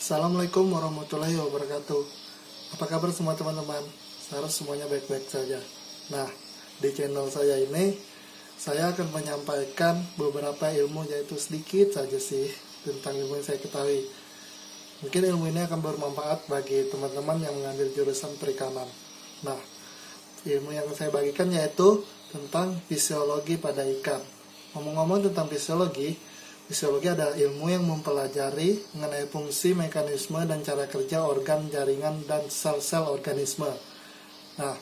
Assalamualaikum warahmatullahi wabarakatuh. Apa kabar semua teman-teman? Saya harap semuanya baik-baik saja. Nah, di channel saya ini, saya akan menyampaikan beberapa ilmu, yaitu sedikit saja sih tentang ilmu yang saya ketahui. Mungkin ilmu ini akan bermanfaat bagi teman-teman yang mengambil jurusan perikanan. Nah, ilmu yang saya bagikan yaitu tentang fisiologi pada ikan. Ngomong-ngomong tentang fisiologi adalah ilmu yang mempelajari mengenai fungsi, mekanisme, dan cara kerja organ, jaringan, dan sel-sel organisme. Nah,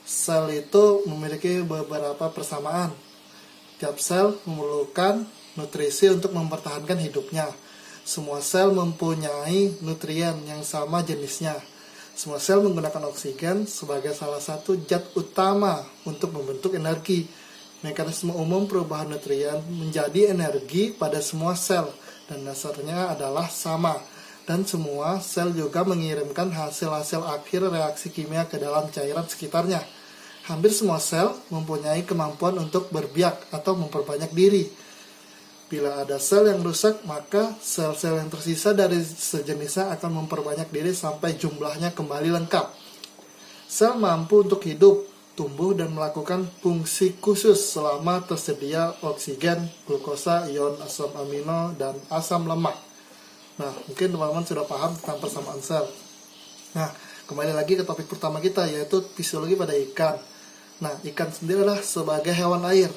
sel itu memiliki beberapa persamaan. Tiap sel memerlukan nutrisi untuk mempertahankan hidupnya. Semua sel mempunyai nutrien yang sama jenisnya. Semua sel menggunakan oksigen sebagai salah satu zat utama untuk membentuk energi. Mekanisme umum perubahan nutrien menjadi energi pada semua sel dan dasarnya adalah sama. Dan semua sel juga mengirimkan hasil-hasil akhir reaksi kimia ke dalam cairan sekitarnya. Hampir semua sel mempunyai kemampuan untuk berbiak atau memperbanyak diri. Bila ada sel yang rusak, maka sel-sel yang tersisa dari sejenisnya akan memperbanyak diri sampai jumlahnya kembali lengkap. Sel mampu untuk hidup, tumbuh, dan melakukan fungsi khusus selama tersedia oksigen, glukosa, ion asam amino, dan asam lemak. Nah, mungkin teman-teman sudah paham tentang persamaan sel. Nah, kembali lagi ke topik pertama kita, yaitu fisiologi pada ikan. Nah, ikan sendiri adalah sebagai hewan air,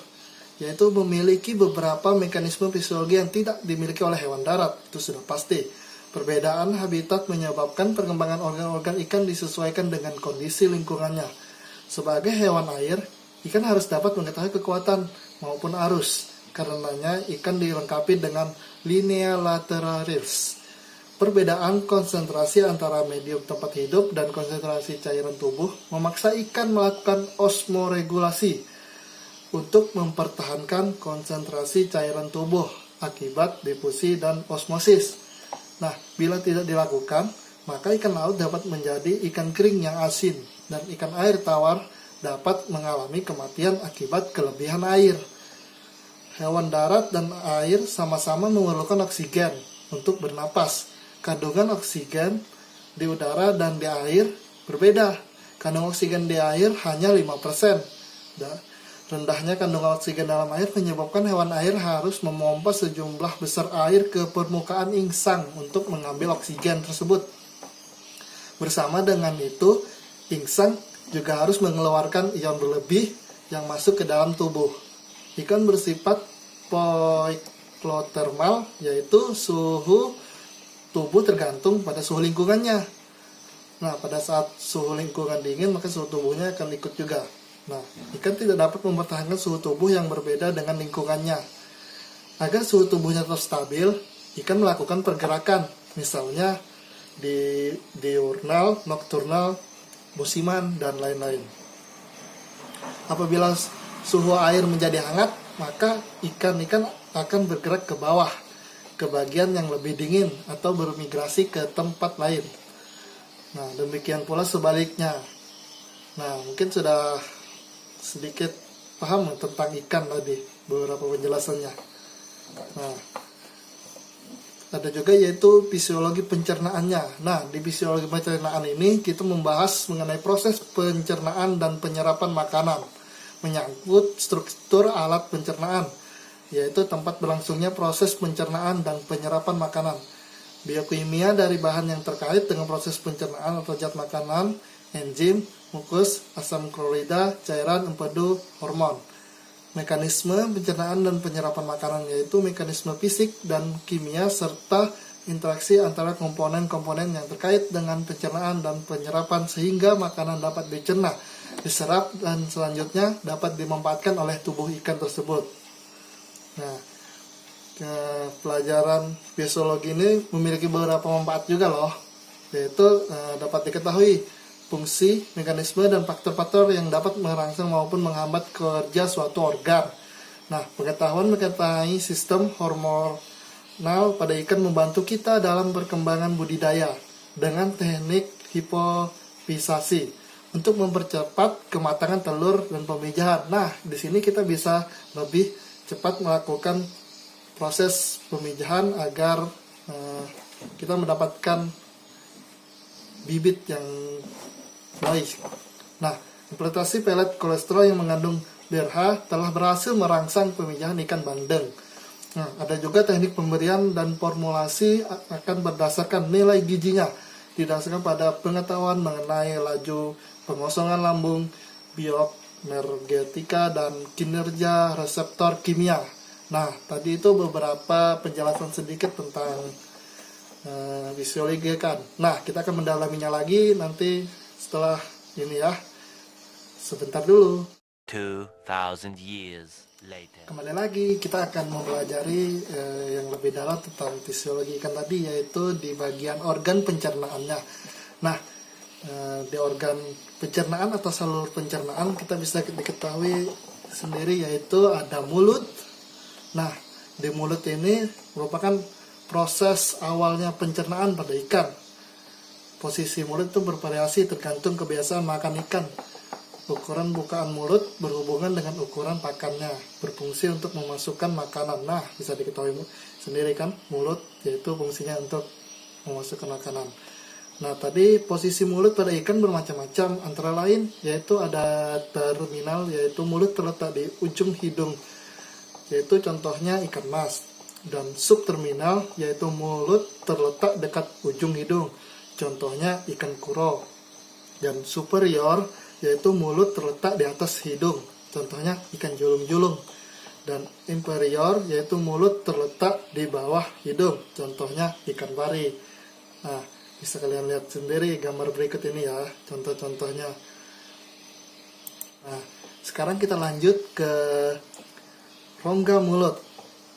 yaitu memiliki beberapa mekanisme fisiologi yang tidak dimiliki oleh hewan darat, itu sudah pasti. Perbedaan habitat menyebabkan perkembangan organ-organ ikan disesuaikan dengan kondisi lingkungannya. Sebagai hewan air, ikan harus dapat mengetahui kekuatan maupun arus. Karenanya, ikan dilengkapi dengan linea lateralis. Perbedaan konsentrasi antara medium tempat hidup dan konsentrasi cairan tubuh memaksa ikan melakukan osmoregulasi untuk mempertahankan konsentrasi cairan tubuh akibat difusi dan osmosis. Nah, bila tidak dilakukan, maka ikan laut dapat menjadi ikan kering yang asin, dan ikan air tawar dapat mengalami kematian akibat kelebihan air. Hewan darat dan air sama-sama memerlukan oksigen untuk bernapas. Kandungan oksigen di udara dan di air berbeda. Kandungan oksigen di air hanya 5%. Rendahnya kandungan oksigen dalam air menyebabkan hewan air harus memompa sejumlah besar air ke permukaan insang untuk mengambil oksigen tersebut. Bersama dengan itu, insang juga harus mengeluarkan ion berlebih yang masuk ke dalam tubuh. Ikan bersifat poikilothermal, yaitu suhu tubuh tergantung pada suhu lingkungannya. Nah, pada saat suhu lingkungan dingin, maka suhu tubuhnya akan ikut juga. Nah, ikan tidak dapat mempertahankan suhu tubuh yang berbeda dengan lingkungannya. Agar suhu tubuhnya tetap stabil, ikan melakukan pergerakan, misalnya diurnal, nokturnal, musiman, dan lain-lain. Apabila suhu air menjadi hangat, maka ikan-ikan akan bergerak ke bawah, ke bagian yang lebih dingin, atau bermigrasi ke tempat lain. Nah, demikian pula sebaliknya. Nah, mungkin sudah sedikit paham tentang ikan tadi, beberapa penjelasannya. Nah, ada juga yaitu fisiologi pencernaannya. Nah, di fisiologi pencernaan ini kita membahas mengenai proses pencernaan dan penyerapan makanan, menyangkut struktur alat pencernaan, yaitu tempat berlangsungnya proses pencernaan dan penyerapan makanan, biokimia dari bahan yang terkait dengan proses pencernaan atau zat makanan, enzim, mukus, asam klorida, cairan, empedu, hormon. Mekanisme pencernaan dan penyerapan makanan, yaitu mekanisme fisik dan kimia serta interaksi antara komponen-komponen yang terkait dengan pencernaan dan penyerapan sehingga makanan dapat dicerna, diserap, dan selanjutnya dapat dimanfaatkan oleh tubuh ikan tersebut. Nah, pelajaran fisiologi ini memiliki beberapa manfaat juga loh, yaitu dapat diketahui fungsi, mekanisme, dan faktor-faktor yang dapat merangsang maupun menghambat kerja suatu organ. Nah, pengetahuan mengenai sistem hormonal pada ikan membantu kita dalam perkembangan budidaya dengan teknik hipofisasi untuk mempercepat kematangan telur dan pemijahan. Nah, di sini kita bisa lebih cepat melakukan proses pemijahan agar kita mendapatkan bibit yang baik. Nah, implementasi pelet kolesterol yang mengandung BRH telah berhasil merangsang pemijahan ikan bandeng. Nah, ada juga teknik pemberian dan formulasi akan berdasarkan nilai gizinya, didasarkan pada pengetahuan mengenai laju pengosongan lambung, bioenergetika, dan kinerja reseptor kimia. Nah, tadi itu beberapa penjelasan sedikit tentang fisiologi ikan. Nah, kita akan mendalaminya lagi nanti setelah ini ya. Sebentar dulu. 2000 years later. Kembali lagi, kita akan mempelajari yang lebih dalam tentang fisiologi ikan tadi, yaitu di bagian organ pencernaannya. Nah, di organ pencernaan atau saluran pencernaan kita bisa diketahui sendiri, yaitu ada mulut. Nah, di mulut ini merupakan proses awalnya pencernaan pada ikan. Posisi mulut itu bervariasi tergantung kebiasaan makan ikan. Ukuran bukaan mulut berhubungan dengan ukuran pakannya, berfungsi untuk memasukkan makanan. Nah, bisa diketahui sendiri kan, mulut yaitu fungsinya untuk memasukkan makanan. Nah, tadi posisi mulut pada ikan bermacam-macam, antara lain yaitu ada terminal, yaitu mulut terletak di ujung hidung, yaitu contohnya ikan mas. Dan subterminal, yaitu mulut terletak dekat ujung hidung, contohnya ikan kuro. Dan superior, yaitu mulut terletak di atas hidung, contohnya ikan julung-julung. Dan inferior, yaitu mulut terletak di bawah hidung, contohnya ikan pari. Nah, bisa kalian lihat sendiri gambar berikut ini ya, contoh-contohnya. Nah, sekarang kita lanjut ke rongga mulut.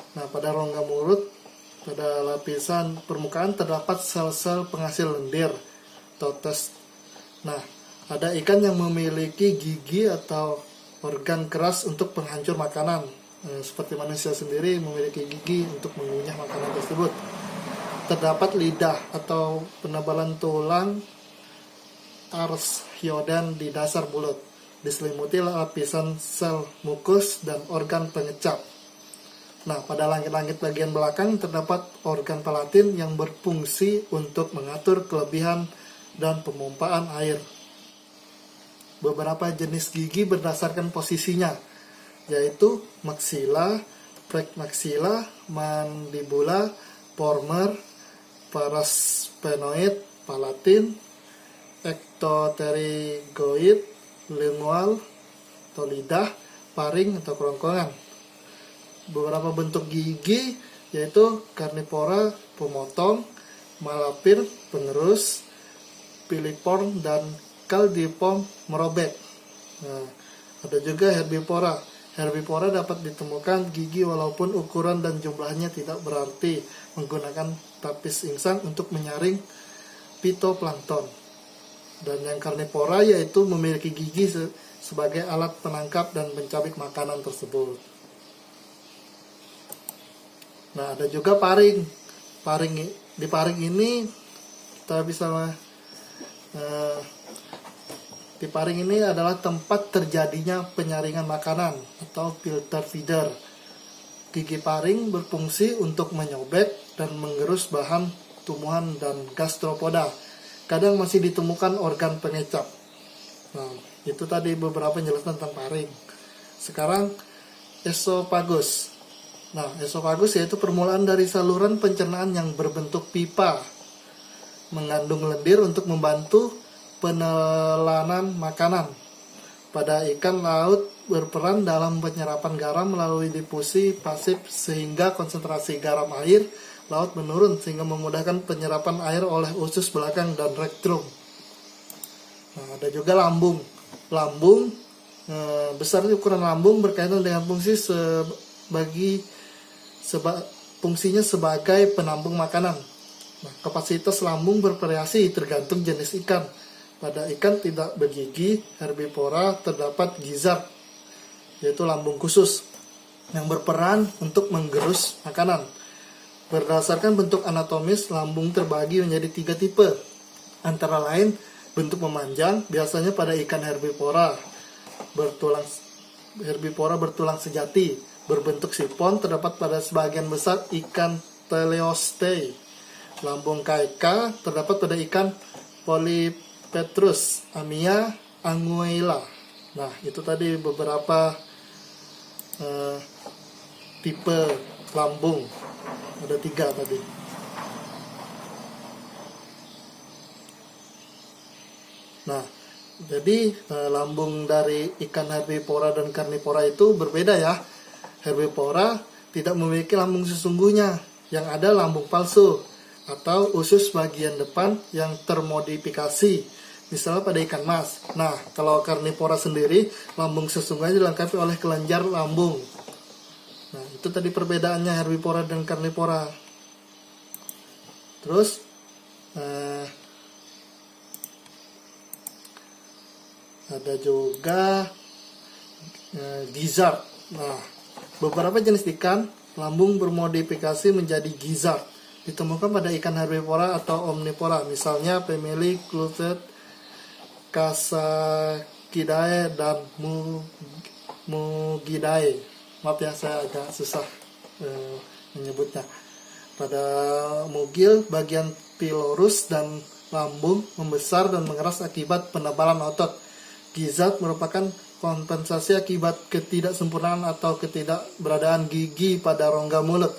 Nah, pada rongga mulut, pada lapisan permukaan terdapat sel-sel penghasil lendir atau tes. Nah, ada ikan yang memiliki gigi atau organ keras untuk penghancur makanan. Seperti manusia sendiri memiliki gigi untuk mengunyah makanan tersebut. Terdapat lidah atau penebalan tulang arshioden di dasar mulut, diselimuti lapisan sel mukus dan organ pengecap. Nah, pada langit-langit bagian belakang terdapat organ palatin yang berfungsi untuk mengatur kelebihan dan pemompaan air. Beberapa jenis gigi berdasarkan posisinya, yaitu maxilla, premaxilla, mandibula, former, parasphenoid, palatin, ectopterygoid, lingual, atau lidah, paring, atau kerongkongan. Beberapa bentuk gigi yaitu karnivora, pemotong, malapir, penerus, piliform, dan caldiform, merobek. Nah, ada juga herbivora. Herbivora dapat ditemukan gigi walaupun ukuran dan jumlahnya tidak berarti, menggunakan tapis insang untuk menyaring fitoplankton. Dan yang karnivora yaitu memiliki gigi sebagai alat penangkap dan pencabik makanan tersebut. Nah, ada juga paring. Di paring ini kita bisa di paring ini adalah tempat terjadinya penyaringan makanan atau filter feeder. Gigi paring berfungsi untuk menyobek dan mengerus bahan tumbuhan dan gastropoda. Kadang masih ditemukan organ pengecap. Nah, itu tadi beberapa penjelasan tentang paring. Sekarang esophagus. Nah, esophagus yaitu permulaan dari saluran pencernaan yang berbentuk pipa, mengandung lendir untuk membantu penelanan makanan. Pada ikan laut berperan dalam penyerapan garam melalui difusi pasif sehingga konsentrasi garam air laut menurun sehingga memudahkan penyerapan air oleh usus belakang dan rektum. Nah, ada juga lambung. Lambung besar ukuran lambung berkaitan dengan fungsinya sebagai penampung makanan. Nah, kapasitas lambung bervariasi tergantung jenis ikan. Pada ikan tidak bergigi herbivora terdapat gizzard, yaitu lambung khusus yang berperan untuk menggerus makanan. Berdasarkan bentuk anatomis, lambung terbagi menjadi 3 tipe. Antara lain, bentuk memanjang, biasanya pada ikan herbivora bertulang sejati. Berbentuk sifon terdapat pada sebagian besar ikan teleostei. lambung KK terdapat pada ikan Polypetrus amia anguilla. Nah, itu tadi beberapa tipe lambung. Ada 3 tadi. Nah, jadi lambung dari ikan herbivora dan karnivora itu berbeda ya. Herbivora tidak memiliki lambung sesungguhnya, yang ada lambung palsu atau usus bagian depan yang termodifikasi, misalnya pada ikan mas. Nah, kalau karnivora sendiri, lambung sesungguhnya dilengkapi oleh kelenjar lambung. Nah, itu tadi perbedaannya herbivora dan karnivora. Terus ada juga gizzard. Nah, beberapa jenis ikan lambung bermodifikasi menjadi gizzard ditemukan pada ikan herbivora atau omnivora, misalnya Pemeli, Cluthet, Casacidae, dan Mugidae. Maaf ya, saya agak susah menyebutnya. Pada mugil, bagian pilorus dan lambung membesar dan mengeras akibat penebalan otot. Gizzard merupakan kompensasi akibat ketidaksempurnaan atau ketidakberadaan gigi pada rongga mulut.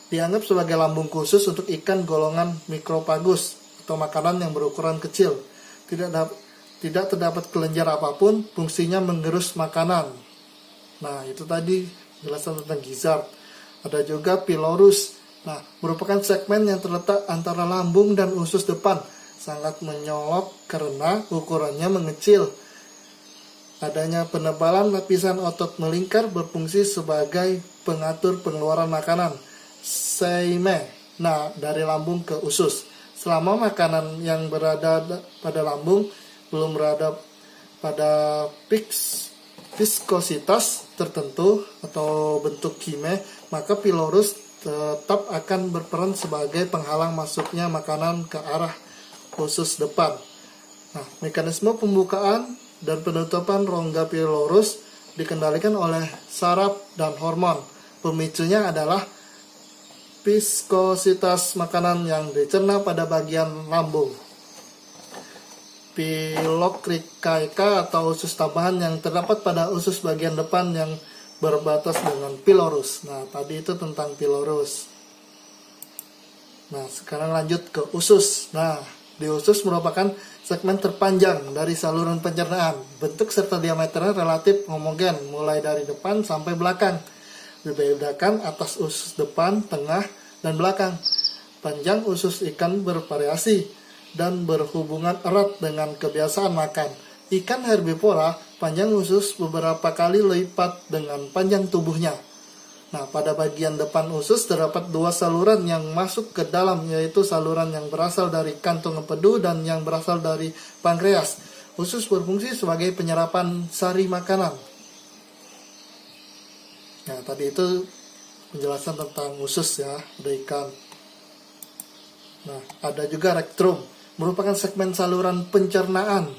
Dianggap sebagai lambung khusus untuk ikan golongan Micropagus atau makanan yang berukuran kecil. Tidak terdapat kelenjar apapun, fungsinya menggerus makanan. Nah, itu tadi jelasan tentang gizzard. Ada juga pylorus. Nah, merupakan segmen yang terletak antara lambung dan usus depan. Sangat menyolok karena ukurannya mengecil. Adanya penebalan lapisan otot melingkar berfungsi sebagai pengatur pengeluaran makanan. Seime. Nah, dari lambung ke usus. Selama makanan yang berada pada lambung belum berada pada viskositas tertentu atau bentuk kime, maka pylorus tetap akan berperan sebagai penghalang masuknya makanan ke arah usus depan. Nah, mekanisme pembukaan dan penutupan rongga pylorus dikendalikan oleh saraf dan hormon. Pemicunya adalah viskositas makanan yang dicerna pada bagian lambung. Pilocricae atau usus tambahan yang terdapat pada usus bagian depan yang berbatas dengan pylorus. Nah, tadi itu tentang pylorus. Nah, sekarang lanjut ke usus. Nah, di usus merupakan segmen terpanjang dari saluran pencernaan. Bentuk serta diameternya relatif homogen, mulai dari depan sampai belakang. Dibedakan atas usus depan, tengah, dan belakang. Panjang usus ikan bervariasi dan berhubungan erat dengan kebiasaan makan. Ikan herbivora panjang usus beberapa kali lipat dengan panjang tubuhnya. Nah, pada bagian depan usus terdapat 2 saluran yang masuk ke dalam, yaitu saluran yang berasal dari kantung empedu dan yang berasal dari pankreas. Usus berfungsi sebagai penyerapan sari makanan. Nah, tadi itu penjelasan tentang usus ya, ada ikan. Nah, ada juga rektrum, merupakan segmen saluran pencernaan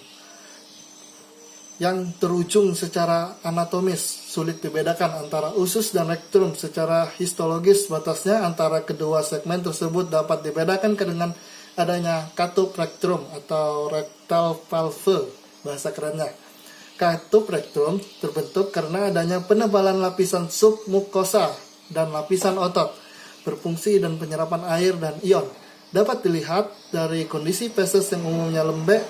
yang terujung secara anatomis. Sulit dibedakan antara usus dan rektrum. Secara histologis, batasnya antara kedua segmen tersebut dapat dibedakan dengan adanya katup rektrum atau rectal valve, bahasa kerennya. Katup rektrum terbentuk karena adanya penebalan lapisan submukosa dan lapisan otot, berfungsi dan penyerapan air dan ion. Dapat dilihat dari kondisi feses yang umumnya lembek,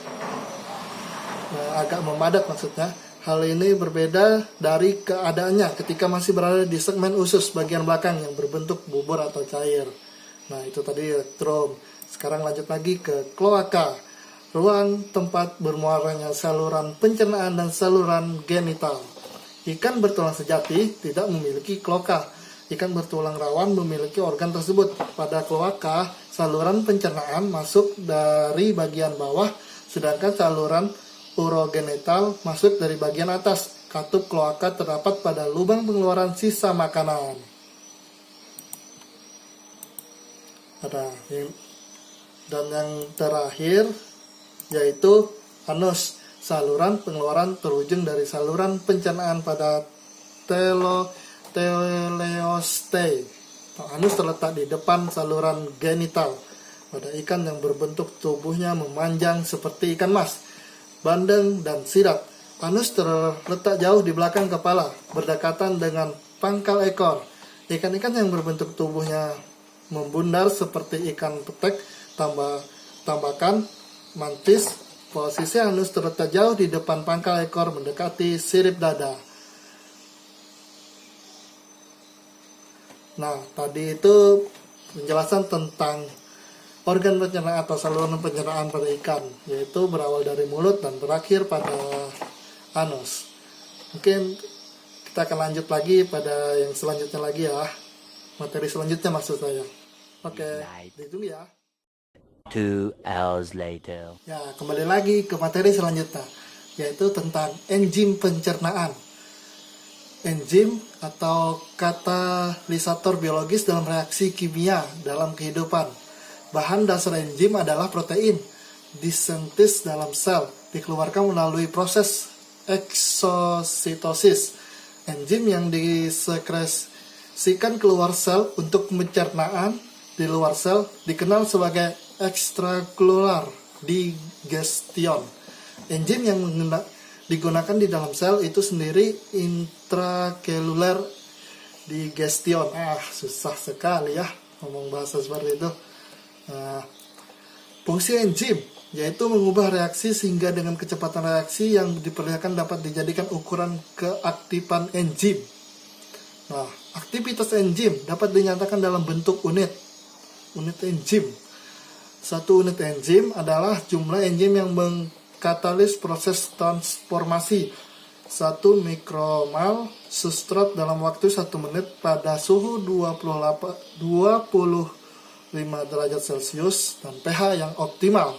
agak memadat maksudnya. Hal ini berbeda dari keadaannya ketika masih berada di segmen usus bagian belakang yang berbentuk bubur atau cair. Nah, itu tadi rektrum. Sekarang lanjut lagi ke kloaka, ruang tempat bermuaranya saluran pencernaan dan saluran genital. Ikan bertulang sejati tidak memiliki kloaka. Ikan bertulang rawan memiliki organ tersebut. Pada kloaka, saluran pencernaan masuk dari bagian bawah, sedangkan saluran urogenital masuk dari bagian atas. Katup kloaka terdapat pada lubang pengeluaran sisa makanan. Dan yang terakhir yaitu anus, saluran pengeluaran terujung dari saluran pencernaan pada teleoste. Anus terletak di depan saluran genital. pada ikan yang berbentuk tubuhnya memanjang seperti ikan mas, bandeng, dan sirap. Anus terletak jauh di belakang kepala, berdekatan dengan pangkal ekor. Ikan-ikan yang berbentuk tubuhnya membundar seperti ikan petek, tambakan, mantis. Posisi anus terletak jauh di depan pangkal ekor mendekati sirip dada. Nah, tadi itu penjelasan tentang organ pencernaan atau saluran pencernaan pada ikan, yaitu berawal dari mulut dan berakhir pada anus. Mungkin kita akan lanjut lagi pada yang selanjutnya lagi ya. Materi selanjutnya maksud saya. Oke, ditunggu ya. 2 hours later. Ya, kembali lagi ke materi selanjutnya, yaitu tentang enzim pencernaan. Enzim atau katalisator biologis dalam reaksi kimia dalam kehidupan. Bahan dasar enzim adalah protein, disintesis dalam sel, dikeluarkan melalui proses eksositosis. Enzim yang disekresikan keluar sel untuk pencernaan di luar sel dikenal sebagai ekstraselular digestion. Enzim yang digunakan di dalam sel itu sendiri intracellular digestion. Susah sekali ya ngomong bahasa seperti itu. Fungsi enzim yaitu mengubah reaksi sehingga dengan kecepatan reaksi yang diperlihatkan dapat dijadikan ukuran keaktifan enzim. Nah, aktivitas enzim dapat dinyatakan dalam bentuk unit enzim. Satu unit enzim adalah jumlah enzim yang mengkatalis proses transformasi 1 mikromol substrat dalam waktu 1 menit pada suhu 25 derajat Celcius dan pH yang optimal.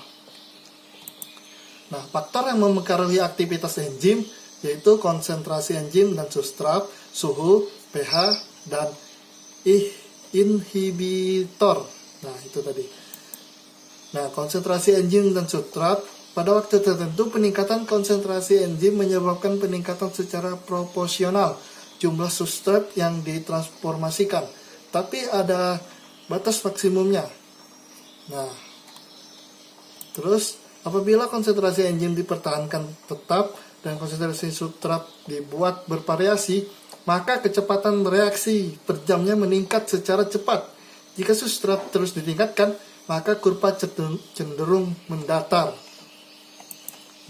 Nah, faktor yang mempengaruhi aktivitas enzim yaitu konsentrasi enzim dan substrat, suhu, pH, dan inhibitor. Nah, itu tadi. Nah, konsentrasi enzim dan substrat pada waktu tertentu peningkatan konsentrasi enzim menyebabkan peningkatan secara proporsional jumlah substrat yang ditransformasikan, tapi ada batas maksimumnya. Nah, terus apabila konsentrasi enzim dipertahankan tetap dan konsentrasi substrat dibuat bervariasi, maka kecepatan reaksi per jamnya meningkat secara cepat. Jika substrat terus ditingkatkan, maka kurva cenderung mendatar.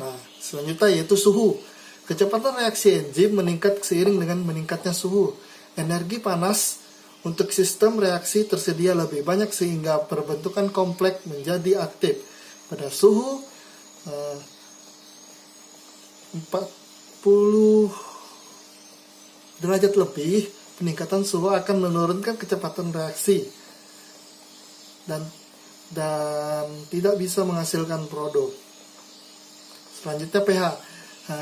Nah, selanjutnya yaitu suhu. Kecepatan reaksi enzim meningkat seiring dengan meningkatnya suhu. Energi panas untuk sistem reaksi tersedia lebih banyak sehingga perbentukan kompleks menjadi aktif. Pada suhu 40 derajat lebih, peningkatan suhu akan menurunkan kecepatan reaksi dan tidak bisa menghasilkan produk. Selanjutnya pH.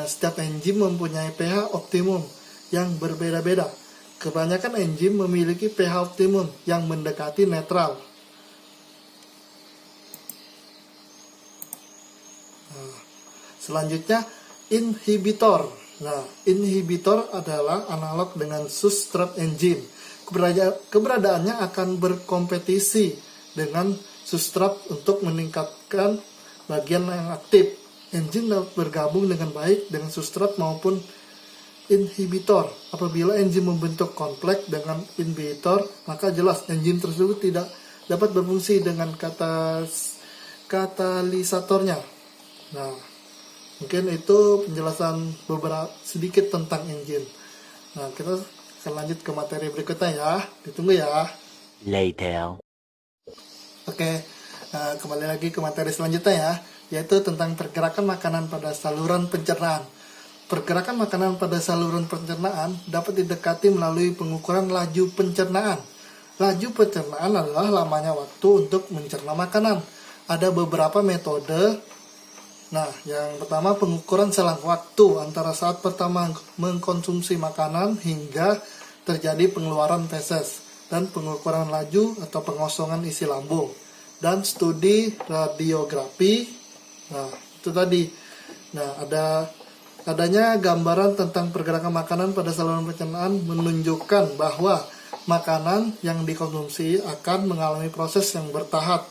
Setiap enzim mempunyai pH optimum yang berbeda-beda. Kebanyakan enzim memiliki pH optimum yang mendekati netral. Selanjutnya inhibitor. Nah, inhibitor adalah analog dengan substrat enzim. Keberadaannya akan berkompetisi dengan substrat untuk meningkatkan bagian yang aktif. Enzim dapat bergabung dengan baik dengan substrat maupun inhibitor. Apabila enzim membentuk kompleks dengan inhibitor, maka jelas enzim tersebut tidak dapat berfungsi dengan katalisatornya. Nah, mungkin itu penjelasan beberapa sedikit tentang enzim. Nah, kita akan lanjut ke materi berikutnya ya. Ditunggu ya. Later. Oke, kembali lagi ke materi selanjutnya ya, yaitu tentang pergerakan makanan pada saluran pencernaan. Pergerakan makanan pada saluran pencernaan dapat didekati melalui pengukuran laju pencernaan. Laju pencernaan adalah lamanya waktu untuk mencerna makanan. Ada beberapa metode. Nah, yang pertama pengukuran selang waktu antara saat pertama mengkonsumsi makanan hingga terjadi pengeluaran feses, dan pengukuran laju atau pengosongan isi lambung, dan studi radiografi. Nah, itu tadi. Nah, adanya gambaran tentang pergerakan makanan pada saluran pencernaan menunjukkan bahwa makanan yang dikonsumsi akan mengalami proses yang bertahap.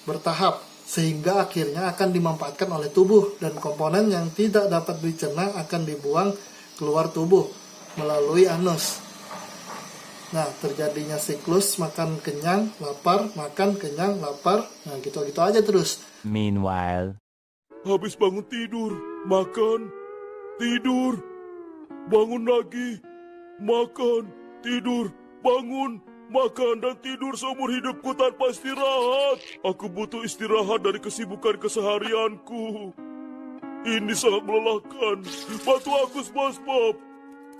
bertahap sehingga akhirnya akan dimanfaatkan oleh tubuh dan komponen yang tidak dapat dicerna akan dibuang keluar tubuh melalui anus. Nah, terjadinya siklus makan kenyang, lapar, makan kenyang, lapar. Nah, gitu-gitu aja terus. Meanwhile, Habis bangun tidur, makan, tidur, bangun lagi, makan, tidur, bangun, makan dan tidur seumur hidupku tanpa istirahat. Aku butuh istirahat dari kesibukan keseharianku. Ini sangat melelahkan. Bantu aku, SpongeBob.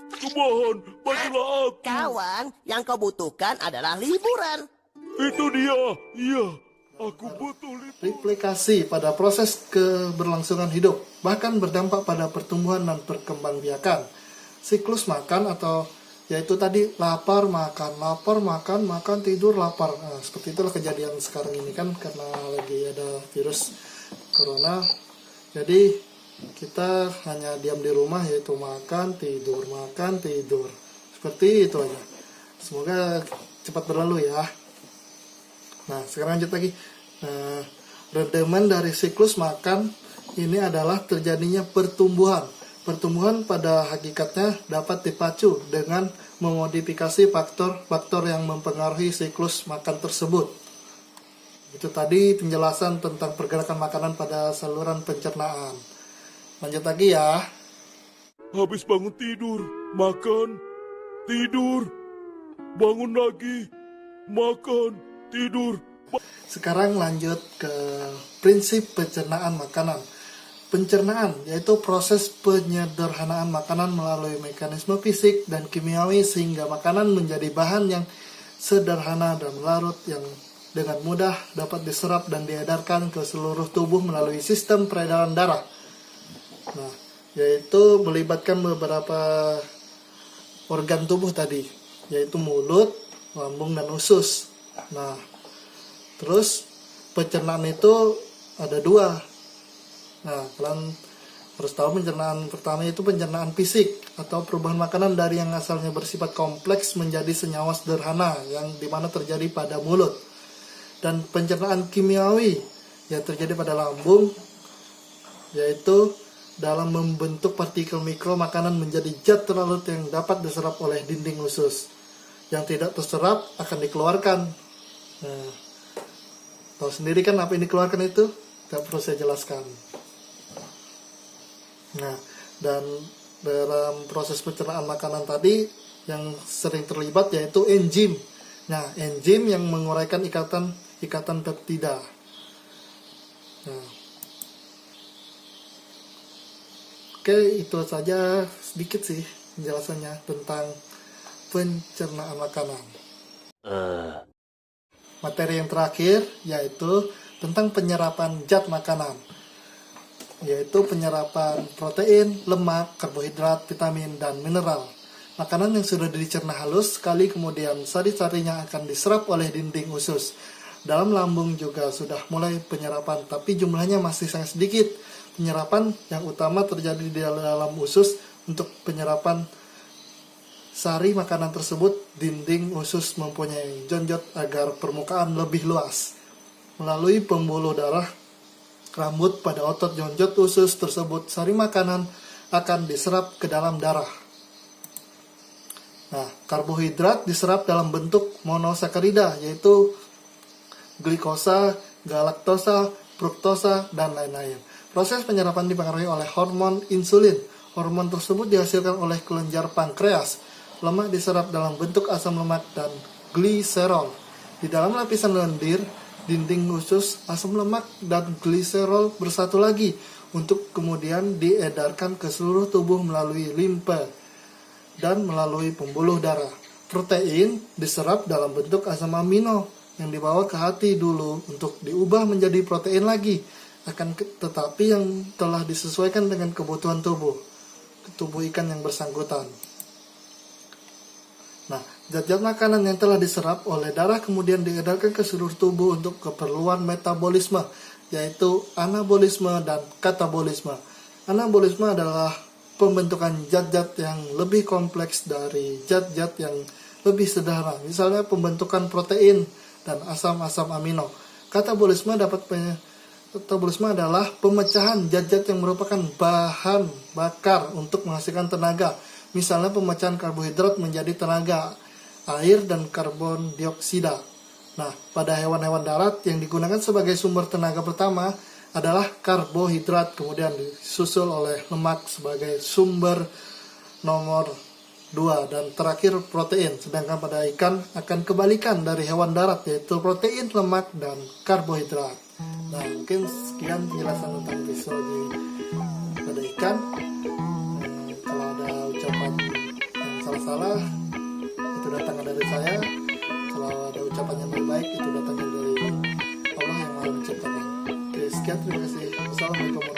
Kumohon, bantulah aku. Kawan, yang kau butuhkan adalah liburan. Itu dia. Iya, aku butuh liburan. Replikasi pada proses keberlangsungan hidup, bahkan berdampak pada pertumbuhan dan perkembangbiakan. Siklus makan atau yaitu tadi lapar, makan, tidur, lapar. Nah, seperti itulah kejadian sekarang ini kan karena lagi ada virus corona. Jadi kita hanya diam di rumah yaitu makan, tidur. Seperti itu aja. Semoga cepat berlalu ya. Nah, sekarang lanjut lagi. Nah, redeman dari siklus makan ini adalah terjadinya pertumbuhan. Pertumbuhan pada hakikatnya dapat dipacu dengan memodifikasi faktor-faktor yang mempengaruhi siklus makan tersebut. Itu tadi penjelasan tentang pergerakan makanan pada saluran pencernaan. Lanjut lagi ya. Habis bangun tidur, makan, tidur, bangun lagi, makan, tidur. Sekarang lanjut ke prinsip pencernaan makanan. Pencernaan yaitu proses penyederhanaan makanan melalui mekanisme fisik dan kimiawi sehingga makanan menjadi bahan yang sederhana dan larut yang dengan mudah dapat diserap dan diedarkan ke seluruh tubuh melalui sistem peredaran darah. Nah, yaitu melibatkan beberapa organ tubuh tadi, yaitu mulut, lambung, dan usus. Nah, terus pencernaan itu ada dua. Nah, kalian harus tahu pencernaan pertama itu pencernaan fisik atau perubahan makanan dari yang asalnya bersifat kompleks menjadi senyawa sederhana yang dimana terjadi pada mulut. Dan pencernaan kimiawi yang terjadi pada lambung yaitu dalam membentuk partikel mikro makanan menjadi zat terlarut yang dapat diserap oleh dinding usus. Yang tidak terserap akan dikeluarkan. Nah, tahu sendiri kan apa yang dikeluarkan itu? Tidak perlu saya jelaskan. Nah, dan dalam proses pencernaan makanan tadi yang sering terlibat yaitu enzim. Nah, enzim yang menguraikan ikatan peptida. Nah, oke, itu saja sedikit sih penjelasannya tentang pencernaan makanan. Materi yang terakhir yaitu tentang penyerapan zat makanan, yaitu penyerapan protein, lemak, karbohidrat, vitamin, dan mineral. Makanan yang sudah dicerna halus sekali kemudian sari-sarinya akan diserap oleh dinding usus. Dalam lambung juga sudah mulai penyerapan, tapi jumlahnya masih sangat sedikit. Penyerapan yang utama terjadi di dalam usus. Untuk penyerapan sari makanan tersebut, dinding usus mempunyai jonjot agar permukaan lebih luas. Melalui pembuluh darah rambut pada otot jonjot usus tersebut, sari makanan akan diserap ke dalam darah. Nah, karbohidrat diserap dalam bentuk monosakarida, yaitu glikosa, galaktosa, fruktosa, dan lain-lain. Proses penyerapan dipengaruhi oleh hormon insulin. Hormon tersebut dihasilkan oleh kelenjar pankreas. Lemak diserap dalam bentuk asam lemak dan gliserol. Di dalam lapisan lendir, dinding usus, asam lemak dan gliserol bersatu lagi untuk kemudian diedarkan ke seluruh tubuh melalui limpa dan melalui pembuluh darah. Protein diserap dalam bentuk asam amino yang dibawa ke hati dulu untuk diubah menjadi protein lagi, tetapi yang telah disesuaikan dengan kebutuhan tubuh ikan yang bersangkutan. Nah, zat-zat makanan yang telah diserap oleh darah kemudian diedarkan ke seluruh tubuh untuk keperluan metabolisme, yaitu anabolisme dan katabolisme. Anabolisme adalah pembentukan zat-zat yang lebih kompleks dari zat-zat yang lebih sederhana, misalnya pembentukan protein dan asam-asam amino. Katabolisme adalah pemecahan zat-zat yang merupakan bahan bakar untuk menghasilkan tenaga. Misalnya pemecahan karbohidrat menjadi tenaga, air dan karbon dioksida. Nah, pada hewan-hewan darat yang digunakan sebagai sumber tenaga pertama adalah karbohidrat, kemudian disusul oleh lemak sebagai sumber nomor 2, dan terakhir protein. Sedangkan pada ikan akan kebalikan dari hewan darat, yaitu protein, lemak, dan karbohidrat. Nah, mungkin sekian penjelasan tentang fisiologi pada ikan. Kalau ada ucapan yang salah-salah, itu datangnya dari saya. Kalau ada ucapan yang baik, itu datangnya dari Allah yang Maha Menciptakan. Oke, sekian, terima kasih. Wassalamualaikum warahmatullahi wabarakatuh.